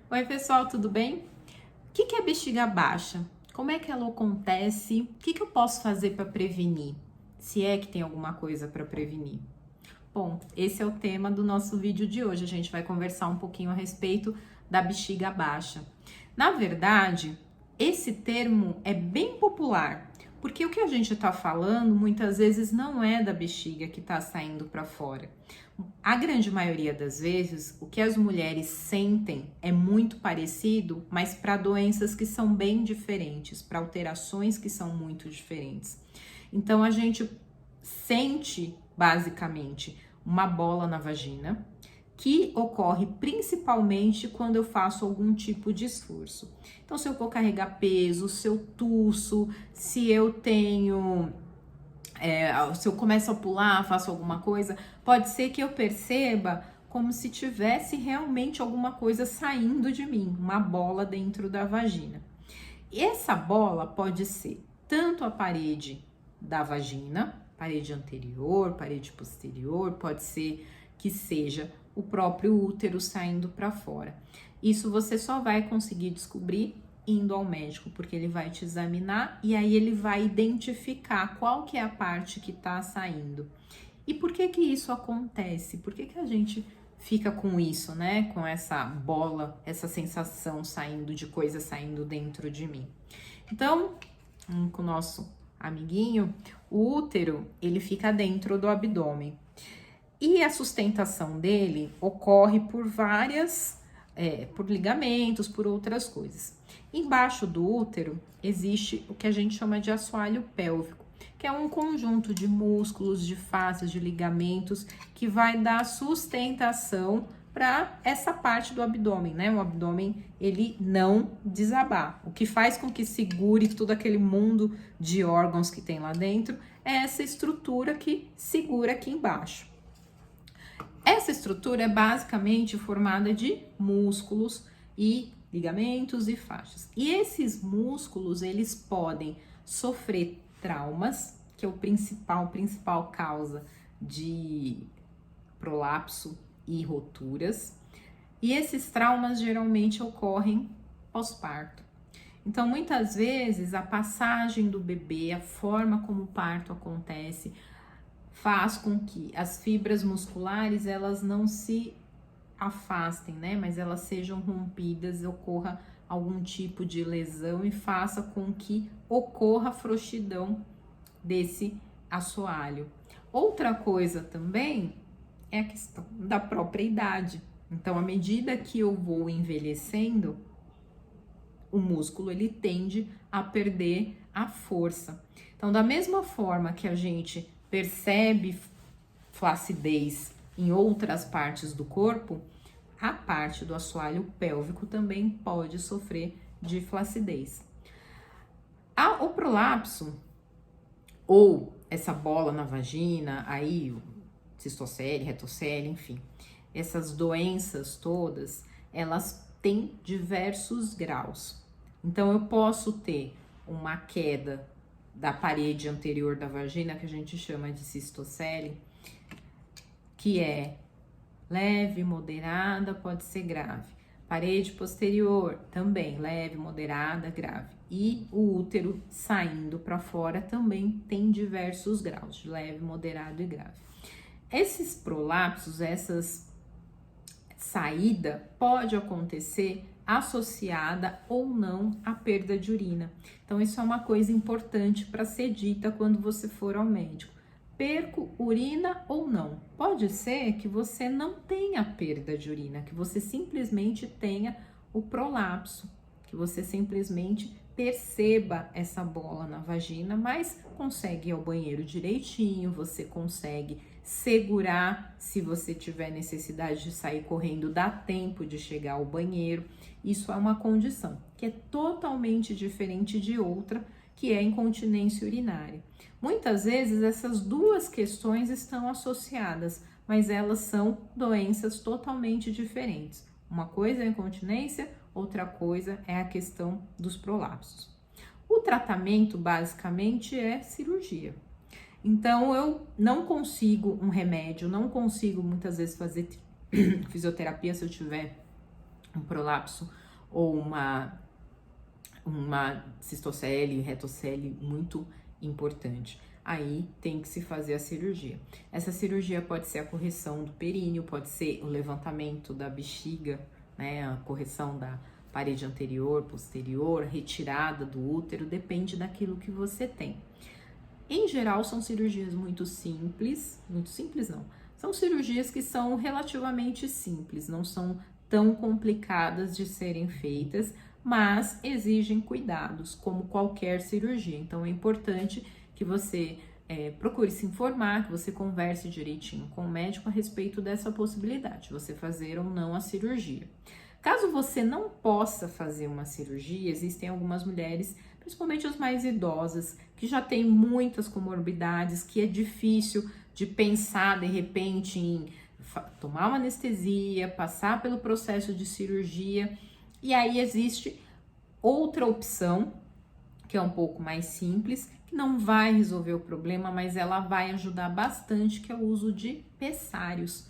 Oi, pessoal, tudo bem? O que é bexiga baixa? Como é que ela acontece? O que eu posso fazer para prevenir? Se é que tem alguma coisa para prevenir. Bom, esse é o tema do nosso vídeo de hoje. A gente vai conversar um pouquinho a respeito da bexiga baixa. Na verdade, esse termo é bem popular, porque o que a gente está falando muitas vezes não é da bexiga que está saindo para fora. A grande maioria das vezes, o que as mulheres sentem é muito parecido, mas para doenças que são bem diferentes, para alterações que são muito diferentes. Então a gente sente basicamente uma bola na vagina, que ocorre principalmente quando eu faço algum tipo de esforço. Então, se eu vou carregar peso, se eu tuço, se eu tenho se eu começo a pular, faço alguma coisa, pode ser que eu perceba como se tivesse realmente alguma coisa saindo de mim, uma bola dentro da vagina. E essa bola pode ser tanto a parede da vagina, parede anterior, parede posterior, pode ser que seja o próprio útero saindo para fora. Isso você só vai conseguir descobrir indo ao médico, porque ele vai te examinar e aí ele vai identificar qual que é a parte que tá saindo. E por que que isso acontece? Por que que a gente fica com isso, né? Com essa bola, essa sensação saindo de coisa saindo dentro de mim. Então, com o nosso amiguinho, o útero, ele fica dentro do abdômen. E a sustentação dele ocorre por por ligamentos, por outras coisas. Embaixo do útero existe o que a gente chama de assoalho pélvico, que é um conjunto de músculos, de fáscias, de ligamentos que vai dar sustentação para essa parte do abdômen, né? O abdômen, ele não desabar. O que faz com que segure todo aquele mundo de órgãos que tem lá dentro é essa estrutura que segura aqui embaixo. Essa estrutura é basicamente formada de músculos e ligamentos e faixas. E esses músculos, eles podem sofrer traumas, que é o principal causa de prolapso e roturas. E esses traumas geralmente ocorrem pós-parto. Então, muitas vezes, a passagem do bebê, a forma como o parto acontece, faz com que as fibras musculares elas não se afastem, né? Mas elas sejam rompidas, ocorra algum tipo de lesão e faça com que ocorra a frouxidão desse assoalho. Outra coisa também é a questão da própria idade. Então, à medida que eu vou envelhecendo, o músculo ele tende a perder a força. Então, da mesma forma que a gente percebe flacidez em outras partes do corpo, a parte do assoalho pélvico também pode sofrer de flacidez. O prolapso, ou essa bola na vagina, aí cistocele, retocele, enfim, essas doenças todas, elas têm diversos graus. Então, eu posso ter uma queda da parede anterior da vagina, que a gente chama de cistocele, que é leve, moderada, pode ser grave. Parede posterior, também leve, moderada, grave. E o útero saindo para fora também tem diversos graus, de leve, moderado e grave. Esses prolapsos, essas saída pode acontecer associada ou não à perda de urina. Então, isso é uma coisa importante para ser dita quando você for ao médico. Perco urina ou não? Pode ser que você não tenha perda de urina, que você simplesmente tenha o prolapso, que você simplesmente perceba essa bola na vagina, mas consegue ir ao banheiro direitinho, você consegue segurar se você tiver necessidade de sair correndo, dá tempo de chegar ao banheiro. Isso é uma condição que é totalmente diferente de outra, que é a incontinência urinária. Muitas vezes essas duas questões estão associadas, mas elas são doenças totalmente diferentes. Uma coisa é a incontinência, outra coisa é a questão dos prolapsos. O tratamento basicamente é cirurgia. Então, eu não consigo um remédio, não consigo muitas vezes fazer fisioterapia se eu tiver um prolapso ou uma cistocele, retocele muito importante. Aí tem que se fazer a cirurgia. Essa cirurgia pode ser a correção do períneo, pode ser o levantamento da bexiga, né, a correção da parede anterior, posterior, retirada do útero, depende daquilo que você tem. Em geral, são cirurgias muito simples não, são cirurgias que são relativamente simples, não são tão complicadas de serem feitas, mas exigem cuidados, como qualquer cirurgia. Então, é importante que você procure se informar, que você converse direitinho com o médico a respeito dessa possibilidade, de você fazer ou não a cirurgia. Caso você não possa fazer uma cirurgia, existem algumas mulheres, principalmente as mais idosas, que já têm muitas comorbidades, que é difícil de pensar de repente em tomar uma anestesia, passar pelo processo de cirurgia, e aí existe outra opção, que é um pouco mais simples, que não vai resolver o problema, mas ela vai ajudar bastante, que é o uso de pessários.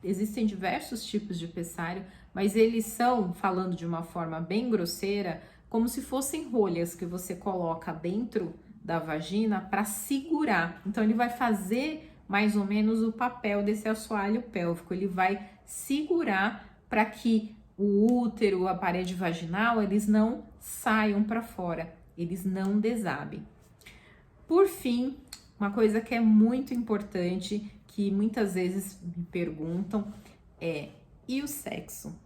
Existem diversos tipos de pessário, mas eles são, falando de uma forma bem grosseira, como se fossem rolhas que você coloca dentro da vagina para segurar. Então, ele vai fazer mais ou menos o papel desse assoalho pélvico, ele vai segurar para que o útero, a parede vaginal, eles não saiam para fora, eles não desabem. Por fim, uma coisa que é muito importante, que muitas vezes me perguntam é: e o sexo?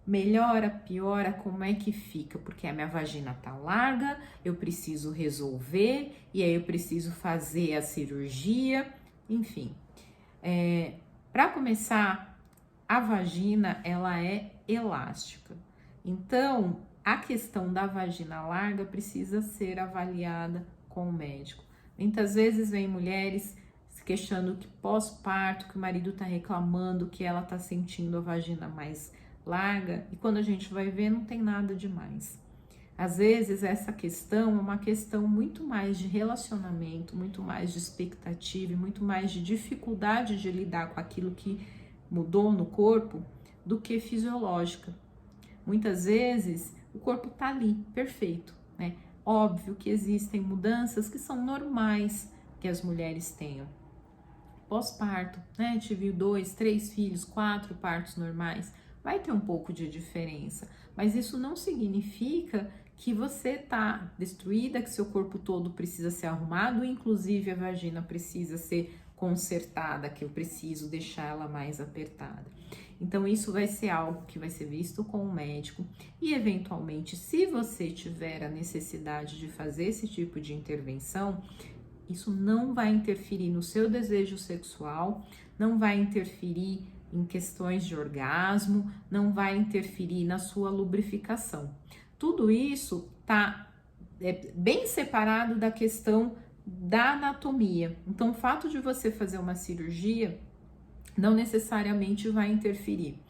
Melhora, piora, como é que fica? Porque a minha vagina tá larga, eu preciso resolver, e aí eu preciso fazer a cirurgia, enfim. Para começar, a vagina, ela é elástica. Então, a questão da vagina larga precisa ser avaliada com o médico. Muitas vezes vem mulheres se questionando que pós-parto, que o marido tá reclamando, que ela tá sentindo a vagina mais larga, e quando a gente vai ver, não tem nada demais. Às vezes essa questão é uma questão muito mais de relacionamento, muito mais de expectativa e muito mais de dificuldade de lidar com aquilo que mudou no corpo do que fisiológica. Muitas vezes o corpo tá ali, perfeito, né? Óbvio que existem mudanças que são normais que as mulheres tenham. Pós-parto, né? Tive 2, 3 filhos, 4 partos normais. Vai ter um pouco de diferença, mas isso não significa que você tá destruída, que seu corpo todo precisa ser arrumado, inclusive a vagina precisa ser consertada, que eu preciso deixar ela mais apertada. Então, isso vai ser algo que vai ser visto com o médico e, eventualmente, se você tiver a necessidade de fazer esse tipo de intervenção, isso não vai interferir no seu desejo sexual, não vai interferir em questões de orgasmo, não vai interferir na sua lubrificação. Tudo isso tá bem separado da questão da anatomia. Então, o fato de você fazer uma cirurgia não necessariamente vai interferir.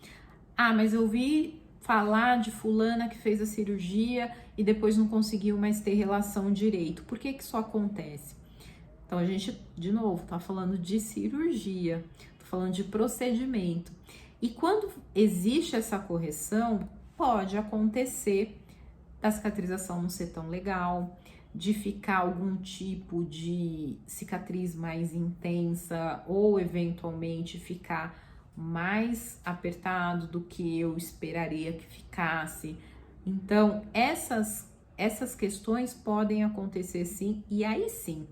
Ah, mas eu ouvi falar de fulana que fez a cirurgia e depois não conseguiu mais ter relação direito. Por que que isso acontece? Então, a gente, de novo, tá falando de cirurgia, tô falando de procedimento. E quando existe essa correção, pode acontecer da cicatrização não ser tão legal, de ficar algum tipo de cicatriz mais intensa ou eventualmente ficar mais apertado do que eu esperaria que ficasse. Então, essas questões podem acontecer sim, e aí sim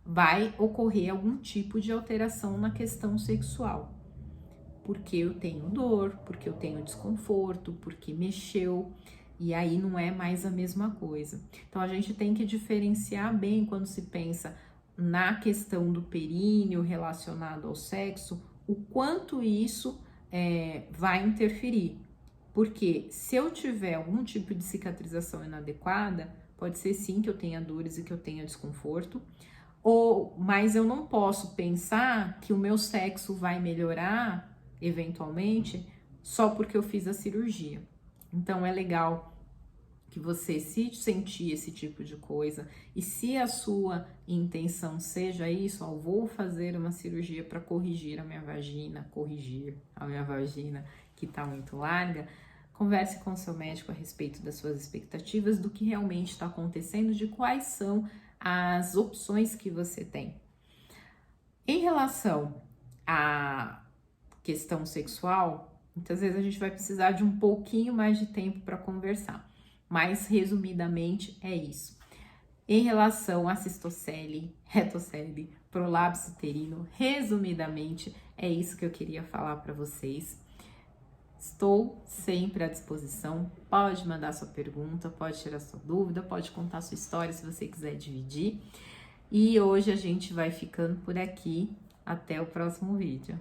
vai ocorrer algum tipo de alteração na questão sexual. Porque eu tenho dor, porque eu tenho desconforto, porque mexeu, e aí não é mais a mesma coisa. Então a gente tem que diferenciar bem quando se pensa na questão do períneo relacionado ao sexo, o quanto isso vai interferir. Porque se eu tiver algum tipo de cicatrização inadequada, pode ser sim que eu tenha dores e que eu tenha desconforto, mas eu não posso pensar que o meu sexo vai melhorar eventualmente só porque eu fiz a cirurgia. Então é legal que você, se sentir esse tipo de coisa e se a sua intenção seja isso, vou fazer uma cirurgia para corrigir a minha vagina, que tá muito larga, converse com o seu médico a respeito das suas expectativas, do que realmente está acontecendo, de quais são as opções que você tem. Em relação à questão sexual, muitas vezes a gente vai precisar de um pouquinho mais de tempo para conversar, mas resumidamente é isso. Em relação à cistocele, retocele, prolapso uterino, resumidamente é isso que eu queria falar para vocês. Estou sempre à disposição, pode mandar sua pergunta, pode tirar sua dúvida, pode contar sua história se você quiser dividir. E hoje a gente vai ficando por aqui, até o próximo vídeo.